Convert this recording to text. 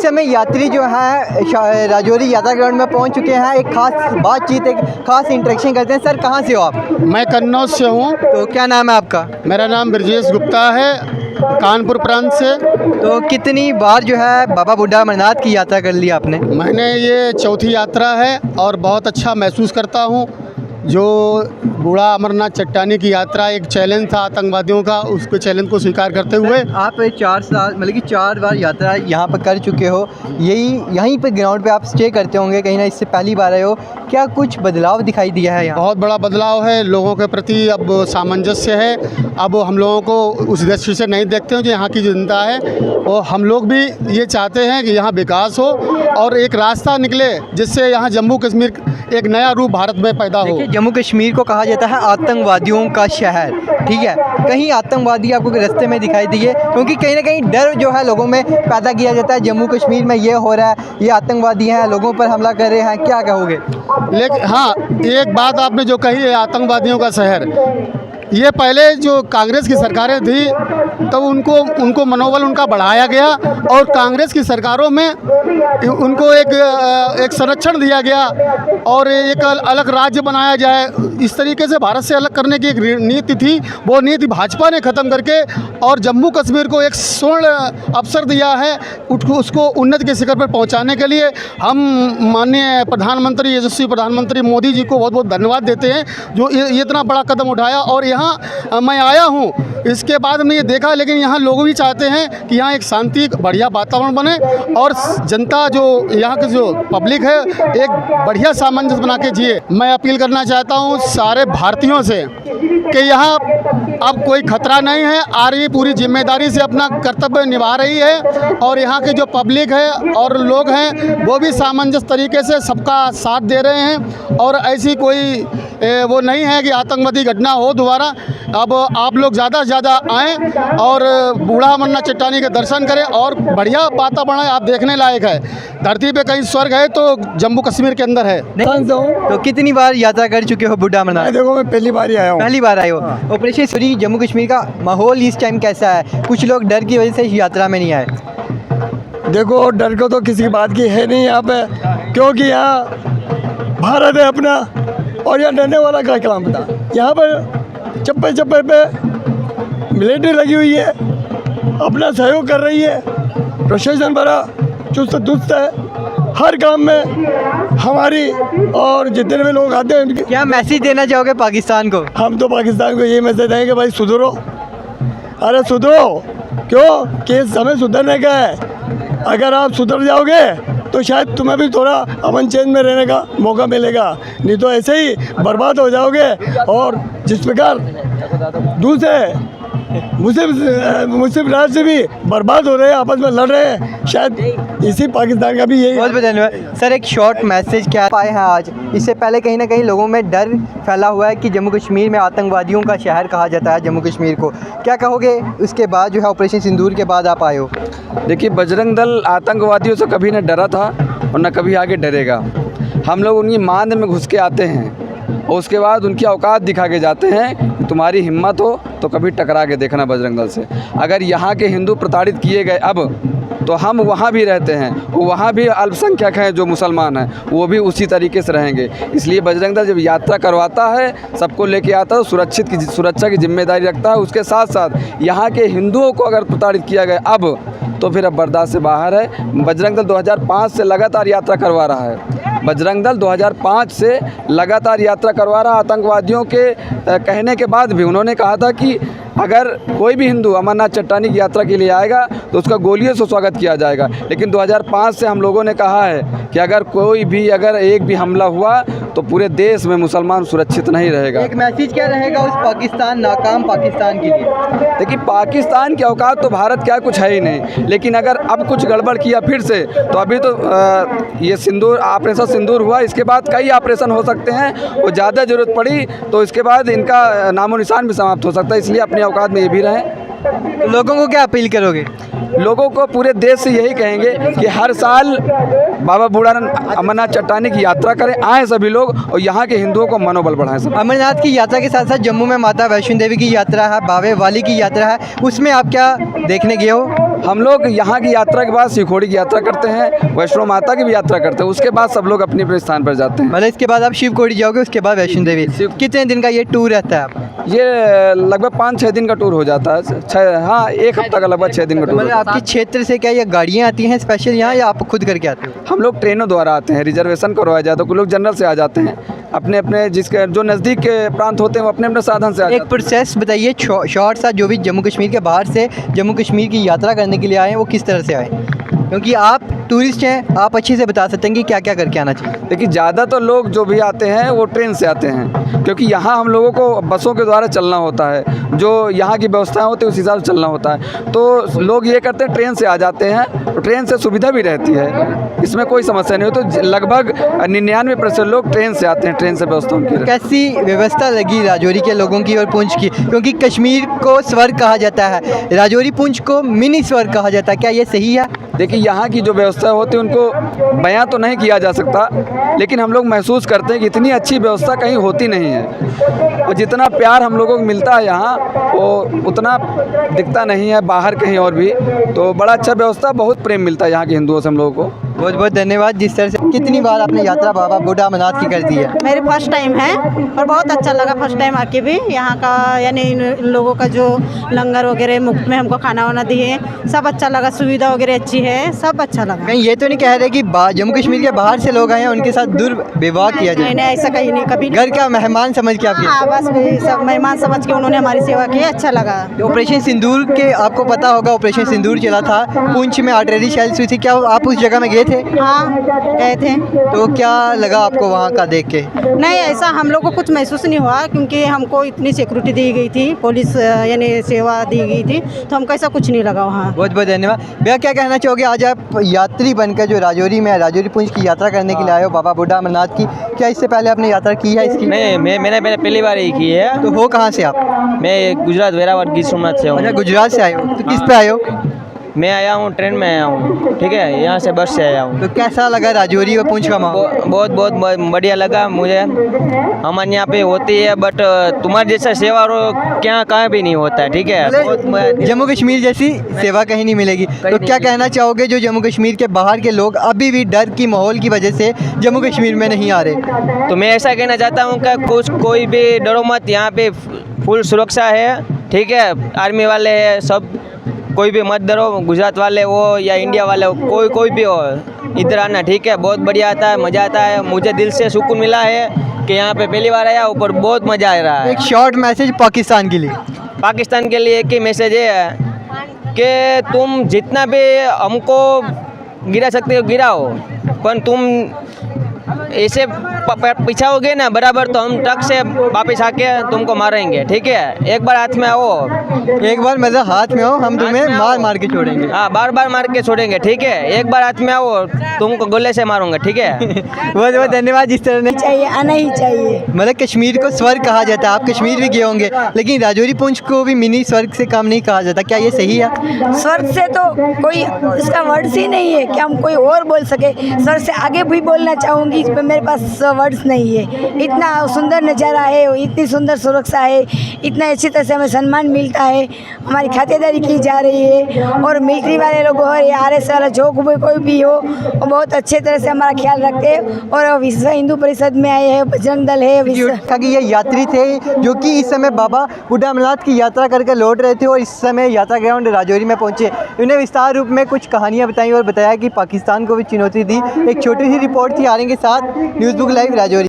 इस समय यात्री जो हैं राजौरी यात्रा ग्राउंड में पहुंच चुके हैं। एक खास बातचीत, एक खास इंटरेक्शन करते हैं। सर, कहाँ से हो आप? मैं कन्नौज से हूँ। तो क्या नाम है आपका? मेरा नाम ब्रजेश गुप्ता है, कानपुर प्रांत से। तो कितनी बार जो है बाबा बूढ़ा अमरनाथ की यात्रा कर ली आपने? मैंने ये चौथी यात्रा है और बहुत अच्छा महसूस करता हूँ। जो बूढ़ा अमरनाथ चट्टानी की यात्रा एक चैलेंज था आतंकवादियों का, उसके चैलेंज को स्वीकार करते हुए आप 4 साल मतलब कि 4 बार यात्रा यहाँ पर कर चुके हो। यहीं पर ग्राउंड पे आप स्टे करते होंगे, कहीं ना इससे पहली बार आए हो। क्या कुछ बदलाव दिखाई दिया है यहाँ? बहुत बड़ा बदलाव है। लोगों के प्रति अब सामंजस्य है। अब हम लोगों को उस दृष्टि से नहीं देखते हैं जो यहाँ की जनता है, और हम लोग भी ये चाहते हैं कि यहाँ विकास हो और एक रास्ता निकले जिससे यहाँ जम्मू कश्मीर एक नया रूप भारत में पैदा हो। जम्मू कश्मीर को कहा जाता है आतंकवादियों का शहर, ठीक है। कहीं आतंकवादी आपको रास्ते में दिखाई दिए? क्योंकि कहीं ना कहीं डर जो है लोगों में पैदा किया जाता है, जम्मू कश्मीर में ये हो रहा है, ये आतंकवादी हैं, लोगों पर हमला कर रहे हैं, क्या कहोगे? लेकिन हाँ, एक बात आपने जो कही है आतंकवादियों का शहर, ये पहले जो कांग्रेस की सरकारें थी तब उनको मनोबल उनका बढ़ाया गया और कांग्रेस की सरकारों में उनको एक संरक्षण दिया गया और एक अलग राज्य बनाया जाए। इस तरीके से भारत से अलग करने की एक नीति थी, वो नीति भाजपा ने ख़त्म करके और जम्मू कश्मीर को एक स्वर्ण अवसर दिया है उसको उन्नति के शिखर पर पहुंचाने के लिए। हम माननीय प्रधानमंत्री, यशस्वी प्रधानमंत्री मोदी जी को बहुत बहुत धन्यवाद देते हैं जो ये इतना बड़ा कदम उठाया। और यहाँ मैं आया हूँ, इसके बाद हमने ये देखा, लेकिन यहाँ लोग भी चाहते हैं कि यहाँ एक शांति बढ़िया वातावरण बने और जनता जो यहाँ की जो पब्लिक है एक बढ़िया सामंजस्य बना के जिए। मैं अपील करना चाहता हूँ सारे भारतीयों से कि यहाँ अब कोई खतरा नहीं है। आर्मी पूरी जिम्मेदारी से अपना कर्तव्य निभा रही है और यहाँ के जो पब्लिक है और लोग हैं वो भी सामंजस्य तरीके से सबका साथ दे रहे हैं और ऐसी कोई वो नहीं है कि आतंकवादी घटना हो दोबारा। अब आप लोग ज़्यादा से ज़्यादा आएँ और बूढ़ा अमरनाथ चट्टानी के दर्शन करें और बढ़िया वातावरण आप देखने लायक है। धरती पे कहीं स्वर्ग है तो जम्मू कश्मीर के अंदर है। तो कितनी बार यात्रा कर चुके हो बूढ़ा अमरनाथ? देखो, मैं पहली बार ही आया हूँ। पहली बार आए हो। ऑपरेशन सिंदूर जम्मू कश्मीर का माहौल इस टाइम कैसा है? कुछ लोग डर की वजह से इस यात्रा में नहीं आए। देखो, डर को तो किसी बात की है नहीं यहाँ पे, क्योंकि यहाँ भारत है अपना और यहाँ डरने वाला क्या काम था। यहाँ पर चप्पे चप्पे पे मिलिट्री लगी हुई है, अपना सहयोग कर रही है, प्रशासन बड़ा चुस्त दुरुस्त है हर काम में हमारी, और जितने भी लोग आते हैं उनके। क्या मैसेज देना चाहोगे पाकिस्तान को? हम तो पाकिस्तान को ये मैसेज देंगे कि भाई सुधरो, अरे सुधरो। क्यों? केस हमें सुधरने का है। अगर आप सुधर जाओगे तो शायद तुम्हें भी थोड़ा अमन चैन में रहने का मौका मिलेगा, नहीं तो ऐसे ही बर्बाद हो जाओगे। और जिस प्रकार दूसरे मुस्लिम राज्य भी बर्बाद हो रहे हैं, आपस में लड़ रहे हैं, शायद इसी पाकिस्तान का भी यही। बहुत बहुत धन्यवाद सर। एक शॉर्ट मैसेज क्या पाए हैं आज? इससे पहले कहीं ना कहीं लोगों में डर फैला हुआ है कि जम्मू कश्मीर में आतंकवादियों का शहर कहा जाता है जम्मू कश्मीर को, क्या कहोगे उसके बाद जो है ऑपरेशन सिंदूर के बाद आप आए हो? देखिए, बजरंग दल आतंकवादियों से कभी न डरा था और न कभी आगे डरेगा। हम लोग उनकी मांद में घुस के आते हैं और उसके बाद उनकी औकात दिखा के जाते हैं। तुम्हारी हिम्मत हो तो कभी टकरा के देखना बजरंग दल से। अगर यहाँ के हिंदू प्रताड़ित किए गए अब, तो हम वहाँ भी रहते हैं, वहाँ भी अल्पसंख्यक हैं जो मुसलमान हैं, वो भी उसी तरीके से रहेंगे। इसलिए बजरंग दल जब यात्रा करवाता है, सबको लेके आता है, सुरक्षा की जिम्मेदारी रखता है। उसके साथ साथ यहाँ के हिंदुओं को अगर प्रताड़ित किया गया अब, तो फिर अब बर्दाश्त से बाहर है। बजरंग दल 2005 से लगातार यात्रा करवा रहा है। बजरंग दल 2005 से लगातार यात्रा करवा रहा। आतंकवादियों के कहने के बाद भी उन्होंने कहा था कि अगर कोई भी हिंदू अमरनाथ चट्टानी की यात्रा के लिए आएगा तो उसका गोलियों से स्वागत किया जाएगा। लेकिन 2005 से हम लोगों ने कहा है कि अगर एक भी हमला हुआ तो पूरे देश में मुसलमान सुरक्षित नहीं रहेगा। एक मैसेज क्या रहेगा उस नाकाम पाकिस्तान के लिए? देखिए, पाकिस्तान की औकात तो भारत क्या कुछ है ही नहीं, लेकिन अगर अब कुछ गड़बड़ किया फिर से, तो अभी तो ये ऑपरेशन सिंदूर हुआ, इसके बाद कई ऑपरेशन हो सकते हैं और ज़्यादा ज़रूरत पड़ी तो इसके बाद इनका नामो निशान भी समाप्त हो सकता है। इसलिए अपनी औकात में ये भी रहें। लोगों को क्या अपील करोगे? लोगों को पूरे देश से यही कहेंगे कि हर साल बाबा बूढ़ा अमरनाथ चट्टानी की यात्रा करें, आए सभी लोग और यहाँ के हिंदुओं को मनोबल बढ़ाएं सब। अमरनाथ की यात्रा के साथ साथ जम्मू में माता वैष्णो देवी की यात्रा है, बावे वाली की यात्रा है, उसमें आप क्या देखने गए हो? हम लोग यहाँ की यात्रा के बाद शिवखोड़ी की यात्रा करते हैं, वैष्णो माता की भी यात्रा करते हैं, उसके बाद सब लोग अपने अपने स्थान पर जाते हैं। मतलब इसके बाद आप शिवखोड़ी जाओगे, उसके बाद वैष्णो देवी। कितने दिन का ये टूर रहता है आपका? ये लगभग 5-6 दिन का टूर हो जाता है। हाँ, एक हफ्ता का लगभग 6 दिन का टूर मतलब आपके क्षेत्र से क्या ये गाड़ियाँ आती हैं स्पेशल यहाँ, या आप खुद करके आते हो? हम लोग ट्रेनों द्वारा आते हैं, रिजर्वेशन करवाया जाता है। कुछ लोग जनरल से आ जाते हैं, अपने अपने जिसके जो नज़दीक के प्रांत होते हैं वो अपने अपने साधन से आ एक जाते हैं। प्रोसेस बताइए शॉर्ट सा, जो भी जम्मू कश्मीर के बाहर से जम्मू कश्मीर की यात्रा करने के लिए आए हैं वो किस तरह से आए? क्योंकि आप टूरिस्ट हैं, आप अच्छे से बता सकते हैं कि क्या क्या करके आना चाहिए। देखिए, ज़्यादातर लोग जो भी आते हैं वो ट्रेन से आते हैं, क्योंकि यहाँ हम लोगों को बसों के द्वारा चलना होता है, जो यहाँ की व्यवस्थाएं होती है उस हिसाब से चलना होता है। तो लोग ये करते हैं, ट्रेन से आ जाते हैं, तो ट्रेन से सुविधा भी रहती है, इसमें कोई समस्या नहीं हो। तो लगभग 99% लोग ट्रेन से आते हैं, ट्रेन से व्यवस्था उनकी रहती है। कैसी व्यवस्था लगी राजौरी के लोगों की और पुंछ की? क्योंकि कश्मीर को स्वर्ग कहा जाता है, राजौरी पुंछ को मिनी स्वर्ग कहा जाता है, क्या ये सही है? देखिए, यहाँ की जो व्यवस्था होती है उनको बयां तो नहीं किया जा सकता, लेकिन हम लोग महसूस करते हैं कि इतनी अच्छी व्यवस्था कहीं होती नहीं है, और जितना प्यार हम लोगों को मिलता है यहाँ वो उतना दिखता नहीं है बाहर कहीं और भी। तो बड़ा अच्छा व्यवस्था, बहुत प्रेम मिलता है यहाँ के हिंदुओं से हम लोगों को। बहुत बहुत धन्यवाद। जिस तरह से कितनी बार आपने यात्रा बाबा बूढ़ा अमरनाथ की कर दी है? मेरे फर्स्ट टाइम है और बहुत अच्छा लगा फर्स्ट टाइम आके भी। यहाँ का यानी इन लोगों का जो लंगर वगैरह मुफ्त में हमको खाना वाना दिए, सब अच्छा लगा, सुविधा वगैरह अच्छी है, सब अच्छा लगा। कहीं ये तो नहीं कह रहे कि जम्मू कश्मीर के बाहर से लोग आए हैं उनके साथ दुर्व्यवहार किया नहीं जाए? नहीं, ऐसा कहीं नहीं, कभी घर का मेहमान समझ के आपके? हाँ, बस वही सब मेहमान समझ के उन्होंने हमारी सेवा की, अच्छा लगा। ऑपरेशन सिंदूर के आपको पता होगा, ऑपरेशन सिंदूर चला था पुंछ में, आर्टिलरी शेल्स हुई थी, क्या आप उस जगह में गए थे? हाँ, गए थे। तो क्या लगा आपको वहाँ का देख के? नहीं, ऐसा हम लोग को कुछ महसूस नहीं हुआ, क्योंकि हमको इतनी सिक्योरिटी दी गई थी, पुलिस यानी सेवा दी गई थी, तो हमको ऐसा कुछ नहीं लगा वहाँ। बहुत बहुत धन्यवाद भैया। क्या कहना चाहोगे, आज आप यात्री बनकर जो राजौरी में राजौरी पुंछ की यात्रा करने के लिए आए हो बाबा बूढ़ा अमरनाथ की, क्या इससे पहले आपने यात्रा की है इसकी? नहीं, मैंने पहली बार ही की है। तो हो कहाँ से आप? मैं गुजरात वेरावल गिर सोमनाथ से हूँ। अच्छा, गुजरात से आए हो, तो किस पे आए हो? मैं आया हूँ ट्रेन में आया हूँ, ठीक है, यहाँ से बस से आया हूँ। तो कैसा लगा राजौरी और पुंछ का माहौल? बहुत बढ़िया लगा मुझे। हमारे यहाँ पे होती है, बट तुम्हारे जैसा सेवा क्या कहाँ भी नहीं होता है, ठीक है। मतलब जम्मू कश्मीर जैसी सेवा कहीं नहीं मिलेगी। तो क्या कहना चाहोगे जो जम्मू कश्मीर के बाहर के लोग अभी भी डर की माहौल की वजह से जम्मू कश्मीर में नहीं आ रहे? तो मैं ऐसा कहना चाहता हूँ कि कोई भी डरो मत, यहाँ पे फुल सुरक्षा है, ठीक है। आर्मी वाले हैं सब, कोई भी मत डरो, गुजरात वाले हो या इंडिया वाले हो, कोई भी हो, इधर आना, ठीक है। बहुत बढ़िया आता है, मज़ा आता है। मुझे दिल से सुकून मिला है कि यहाँ पे पहली बार आया, ऊपर बहुत मज़ा आ रहा है। एक शॉर्ट मैसेज पाकिस्तान के लिए? पाकिस्तान के लिए एक ही मैसेज है कि तुम जितना भी हमको गिरा सकते हो गिराओ, पर तुम ऐसे पिछाओगे ना बराबर, तो हम ट्रक से वापस आके तुमको मारेंगे, ठीक है। एक बार हाथ में आओ, एक बार मतलब हाथ में हो, हम तुम्हें मार के छोड़ेंगे। हाँ, बार मार के छोड़ेंगे, ठीक है। एक बार हाथ में आओ, तुमको गोले से मारूंगा, ठीक है। बहुत बहुत धन्यवाद। जिस तरह ने चाहिए, आना ही चाहिए। मतलब कश्मीर को स्वर्ग कहा जाता है, आप कश्मीर भी गए होंगे, लेकिन राजौरी पुंछ को भी मिनी स्वर्ग से कम नहीं कहा जाता, क्या ये सही है? स्वर्ग से तो कोई इसका वर्ड्स ही नहीं है कि हम कोई और बोल सके। स्वर्ग से आगे भी बोलना चाहूँगी, इस पर मेरे पास वर्ड्स नहीं है। इतना सुंदर नज़ारा है, इतनी सुंदर सुरक्षा है, इतना अच्छी तरह से हमें सम्मान मिलता है, हमारी खातिरदारी की जा रही है, और मिलिट्री वाले लोग हो या RS वाला जो कोई भी हो, वो बहुत अच्छे तरह से हमारा ख्याल रखते हैं। और विश्व हिंदू परिषद में आए हैं, बजरंग दल है, कि ये यात्री थे जो कि इस समय बाबा बूढ़ा अमरनाथ की यात्रा करके लौट रहे थे और इस समय यात्रा ग्राउंड राजौरी में पहुंचे। उन्हें विस्तार रूप में कुछ कहानियां बताई और बताया कि पाकिस्तान को भी चुनौती दी। एक छोटी सी रिपोर्ट थी आर्यन के साथ, न्यूज़ बुक लाइव राजौरी।